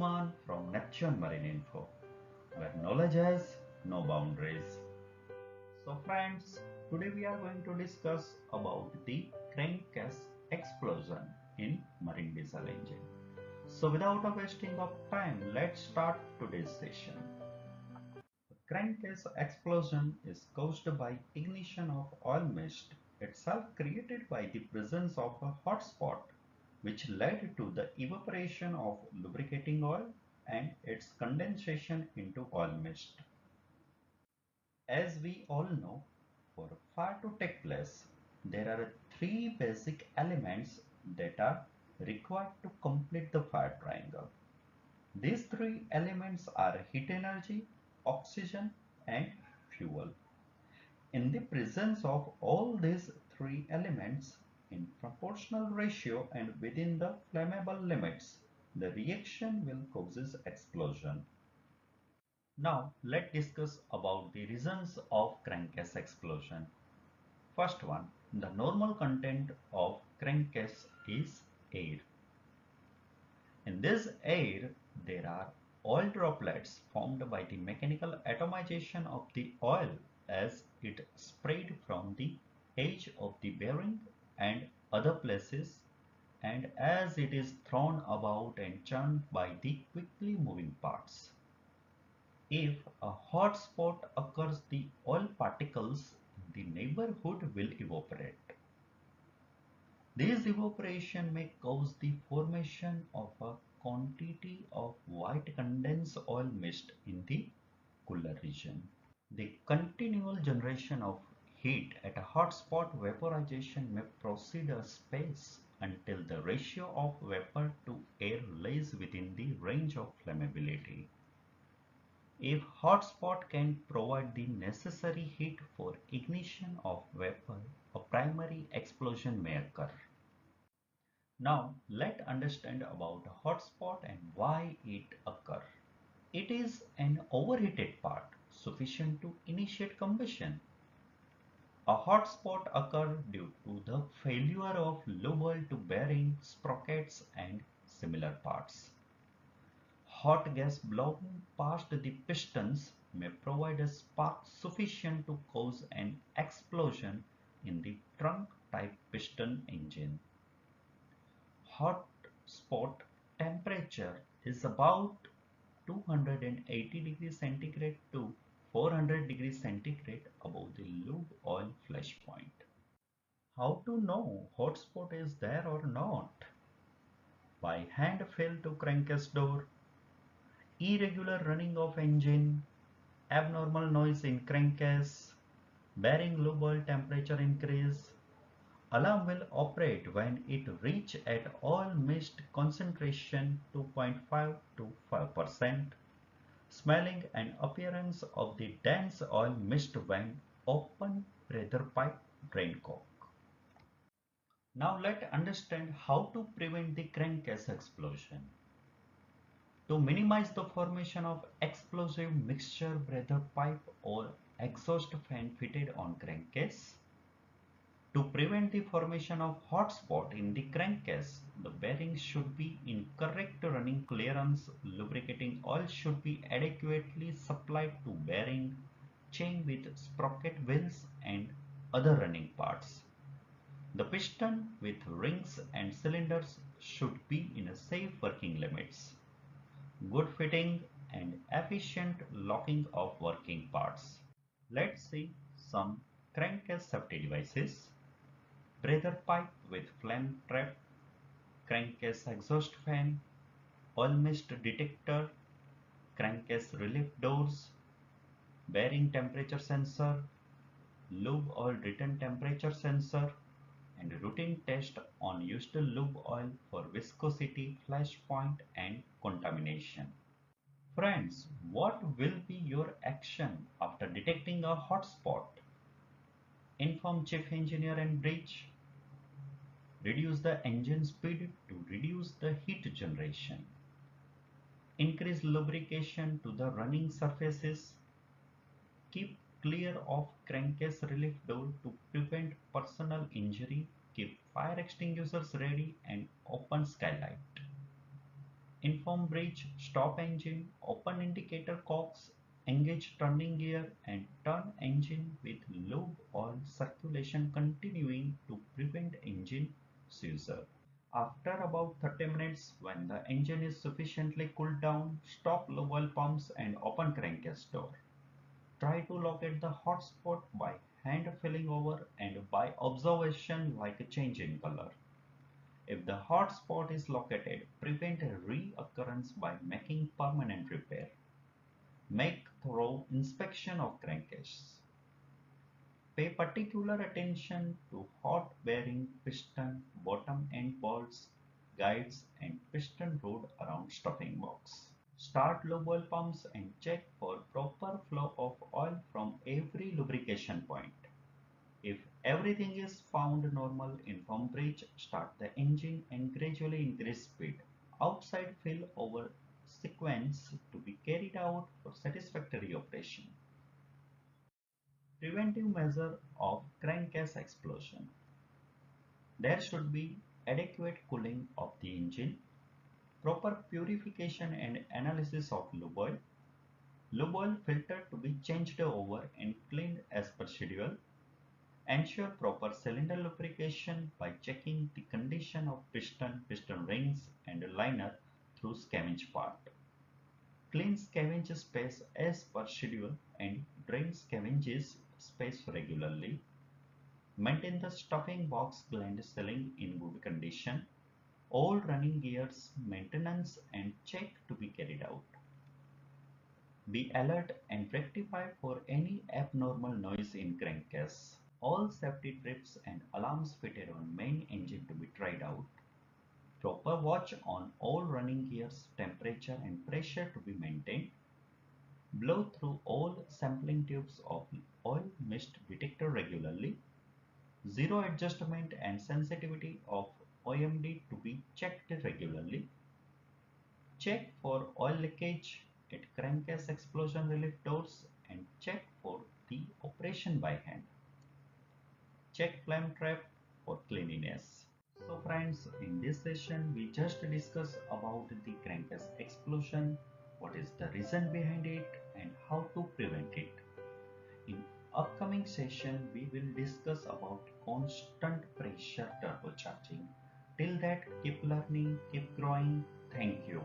Suman from Neptune Marine Info, where knowledge has no boundaries. So friends, today we are going to discuss about the crankcase explosion in marine diesel engine. So without a wasting of time, let's start today's session. The crankcase explosion is caused by ignition of oil mist itself created by the presence of a hot spot which led to the evaporation of lubricating oil and its condensation into oil mist. As we all know, for fire to take place, there are three basic elements that are required to complete the fire triangle. These three elements are heat energy, oxygen, and fuel. In the presence of all these three elements in proportional ratio and within the flammable limits, the reaction will cause explosion. Now let's discuss about the reasons of crankcase explosion. First one, the normal content of crankcase is air. In this air, there are oil droplets formed by the mechanical atomization of the oil as it sprayed from the edge of the bearing and other places, and as it is thrown about and churned by the quickly moving parts. If a hot spot occurs, the oil particles in the neighborhood will evaporate. This evaporation may cause the formation of a quantity of white condensed oil mist in the cooler region. The continual generation of heat at a hot spot vaporization may proceed a space until the ratio of vapor to air lays within the range of flammability. If hot spot can provide the necessary heat for ignition of vapor, a primary explosion may occur. Now let's understand about a hot spot and why it occurs. It is an overheated part sufficient to initiate combustion. A hot spot occurs due to the failure of lube oil to bearing, sprockets and similar parts. Hot gas blowing past the pistons may provide a spark sufficient to cause an explosion in the trunk type piston engine. Hot spot temperature is about 280 degrees centigrade to 400 degrees centigrade above the lube oil flash point. How to know hot spot is there or not? By hand feel to crankcase door, irregular running of engine, abnormal noise in crankcase, bearing lube oil temperature increase. Alarm will operate when it reach at oil mist concentration 2.5 to 5%, smelling and appearance of the dense oil mist when open breather pipe drain cock. Now let's understand how to prevent the crankcase explosion. To minimize the formation of explosive mixture breather pipe or exhaust fan fitted on crankcase. To prevent the formation of hot spot in the crankcase, the bearings should be in correct running clearance, lubricating oil should be adequately supplied to bearing, chain with sprocket wheels and other running parts. The piston with rings and cylinders should be in a safe working limits. Good fitting and efficient locking of working parts. Let's see some crankcase safety devices. Breather pipe with flame trap, crankcase exhaust fan, oil mist detector, crankcase relief doors, bearing temperature sensor, lube oil return temperature sensor, and routine test on used lube oil for viscosity, flash point, and contamination. Friends, what will be your action after detecting a hot spot? Inform chief engineer and bridge. Reduce the engine speed to reduce the heat generation. Increase lubrication to the running surfaces. Keep clear of crankcase relief door to prevent personal injury. Keep fire extinguishers ready and open skylight. inform bridge, stop engine, open indicator cocks, engage turning gear and turn engine with lube oil circulation continuing to prevent engine seizure. After about 30 minutes, when the engine is sufficiently cooled down, stop lube oil pumps and open crankcase door. Try to locate the hot spot by hand filling over and by observation like change in color. If the hot spot is located, prevent a reoccurrence by making permanent repair. Make thorough inspection of crankcase. Pay particular attention to hot bearing, piston, bottom end bolts, guides and piston rod around stuffing box. Start lube oil pumps and check for proper flow of oil from every lubrication point. If everything is found normal, inform bridge, start the engine and gradually increase speed. Outside fill over sequence to be carried out for satisfactory operation. Preventive measure of crankcase explosion. There should be adequate cooling of the engine, proper purification and analysis of lube oil filter to be changed over and cleaned as per schedule. Ensure proper cylinder lubrication by checking the condition of piston, piston rings and liner through scavenge part. Clean scavenge space as per schedule and drain scavenge space regularly. Maintain the stuffing box gland sealing in good condition. All running gears maintenance and check to be carried out. Be alert and rectify for any abnormal noise in crankcase. All safety trips and alarms fitted on main engine to be tried out. Proper watch on all running gears, temperature and pressure to be maintained. Blow through all sampling tubes of oil mist detector regularly. Zero adjustment and sensitivity of OMD to be checked regularly. Check for oil leakage at crankcase explosion relief doors and check for the operation by hand. Check flame trap for cleanliness. So friends, in this session we just discussed about the crankcase explosion, what is the reason behind it and how to prevent it. In upcoming session we will discuss about constant pressure turbocharging. Till that, keep learning, keep growing. Thank you.